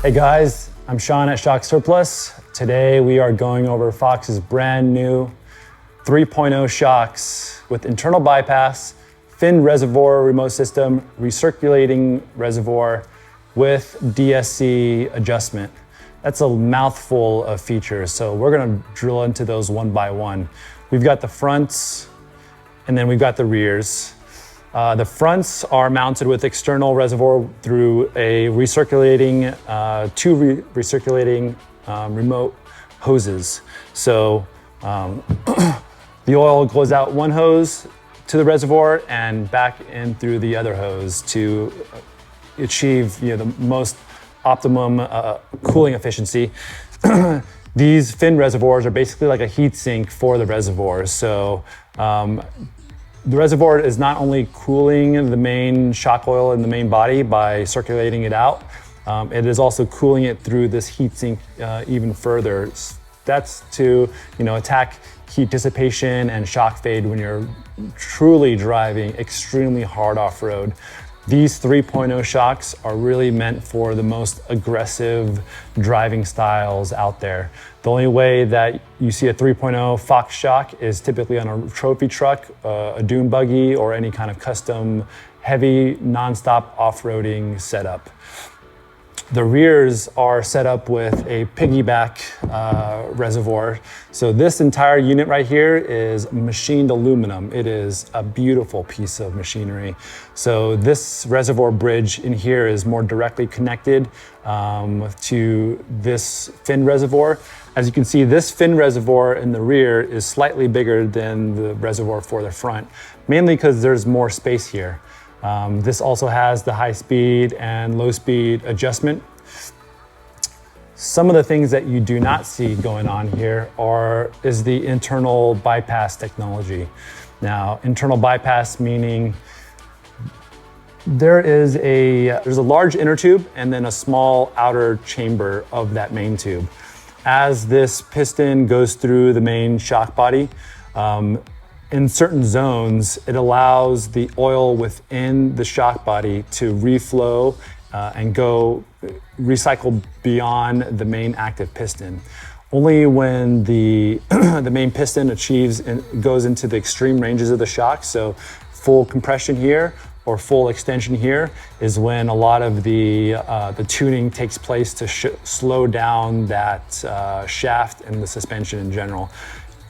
Hey guys, I'm Sean at Shock Surplus. Today we are going over Fox's brand new 3.0 shocks with internal bypass, fin reservoir remote system, recirculating reservoir with DSC adjustment. That's a mouthful of features, so we're gonna drill into those one by one. We've got the fronts and then we've got the rears. The fronts are mounted with external reservoir through a recirculating, recirculating remote hoses. So the oil goes out one hose to the reservoir and back in through the other hose to achieve the most optimum cooling efficiency. These fin reservoirs are basically like a heat sink for the reservoir. So the reservoir is not only cooling the main shock oil in the main body by circulating it out, it is also cooling it through this heat sink even further. That's to attack heat dissipation and shock fade when you're truly driving extremely hard off-road. These 3.0 shocks are really meant for the most aggressive driving styles out there. The only way that you see a 3.0 Fox shock is typically on a trophy truck, a dune buggy, or any kind of custom heavy non-stop off-roading setup. The rears are set up with a piggyback reservoir. So this entire unit right here is machined aluminum. It is a beautiful piece of machinery. So this reservoir bridge in here is more directly connected to this fin reservoir. As you can see, this fin reservoir in the rear is slightly bigger than the reservoir for the front, mainly because there's more space here. This also has the high speed and low speed adjustment. Some of the things that you do not see going on here is the internal bypass technology. Now, internal bypass meaning there's a large inner tube and then a small outer chamber of that main tube. As this piston goes through the main shock body, in certain zones, it allows the oil within the shock body to reflow and go recycle beyond the main active piston. Only when the main piston achieves and goes into the extreme ranges of the shock, so full compression here or full extension here, is when a lot of the tuning takes place to slow down that shaft and the suspension in general.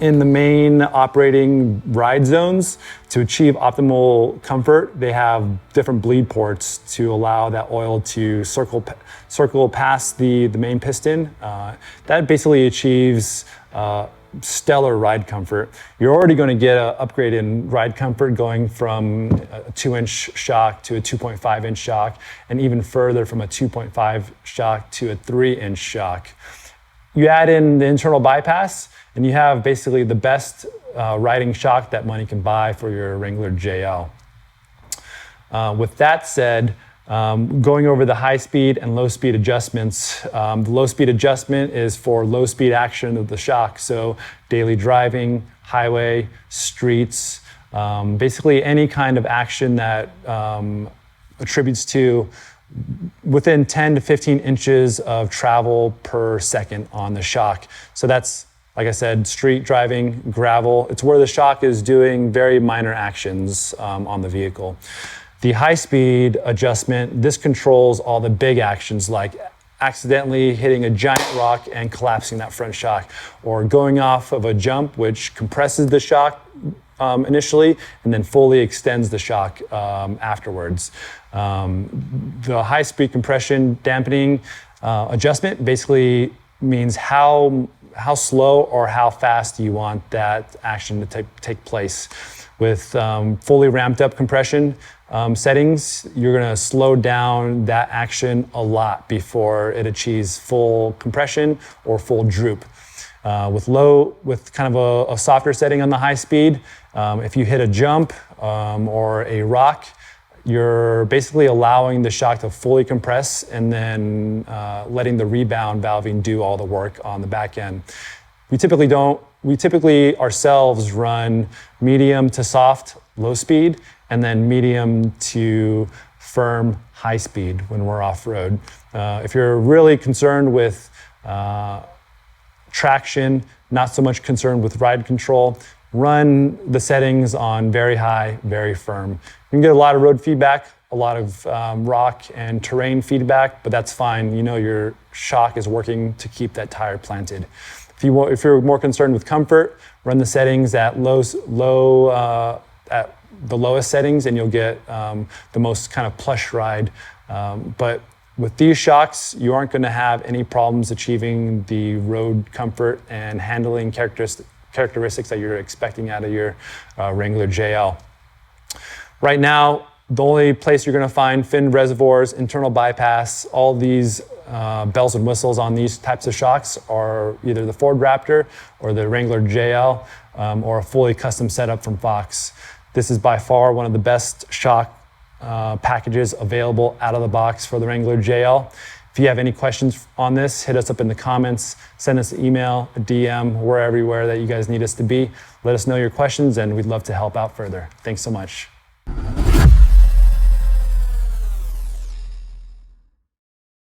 In the main operating ride zones, to achieve optimal comfort, they have different bleed ports to allow that oil to circle past the main piston. That basically achieves stellar ride comfort. You're already going to get an upgrade in ride comfort going from a 2-inch shock to a 2.5-inch shock, and even further from a 2.5 shock to a 3-inch shock. You add in the internal bypass, and you have basically the best riding shock that money can buy for your Wrangler JL. With that said, going over the high speed and low speed adjustments, the low speed adjustment is for low speed action of the shock. So daily driving, highway, streets, basically any kind of action that attributes to within 10 to 15 inches of travel per second on the shock. So that's, like I said, street driving, gravel. It's where the shock is doing very minor actions on the vehicle. The high speed adjustment, this controls all the big actions like accidentally hitting a giant rock and collapsing that front shock, or going off of a jump which compresses the shock initially and then fully extends the shock afterwards. The high speed compression dampening adjustment basically means how slow or how fast you want that action to take place. With fully ramped up compression settings, you're gonna slow down that action a lot before it achieves full compression or full droop. With kind of a softer setting on the high speed, if you hit a jump or a rock, you're basically allowing the shock to fully compress and then letting the rebound valving do all the work on the back end. We typically ourselves run medium to soft, low speed, and then medium to firm, high speed when we're off-road. If you're really concerned with traction, not so much concerned with ride control, run the settings on very high, very firm. You can get a lot of road feedback, a lot of rock and terrain feedback, but that's fine. You know your shock is working to keep that tire planted. If you're more concerned with comfort, run the settings at at the lowest settings, and you'll get the most kind of plush ride. But with these shocks, you aren't going to have any problems achieving the road comfort and handling characteristics that you're expecting out of your Wrangler JL. Right now, the only place you're going to find finned reservoirs, internal bypass, all these bells and whistles on these types of shocks are either the Ford Raptor or the Wrangler JL, or a fully custom setup from Fox. This is by far one of the best shock packages available out of the box for the Wrangler JL. If you have any questions on this, hit us up in the comments, send us an email, a DM, we're everywhere that you guys need us to be. Let us know your questions, and we'd love to help out further. Thanks so much.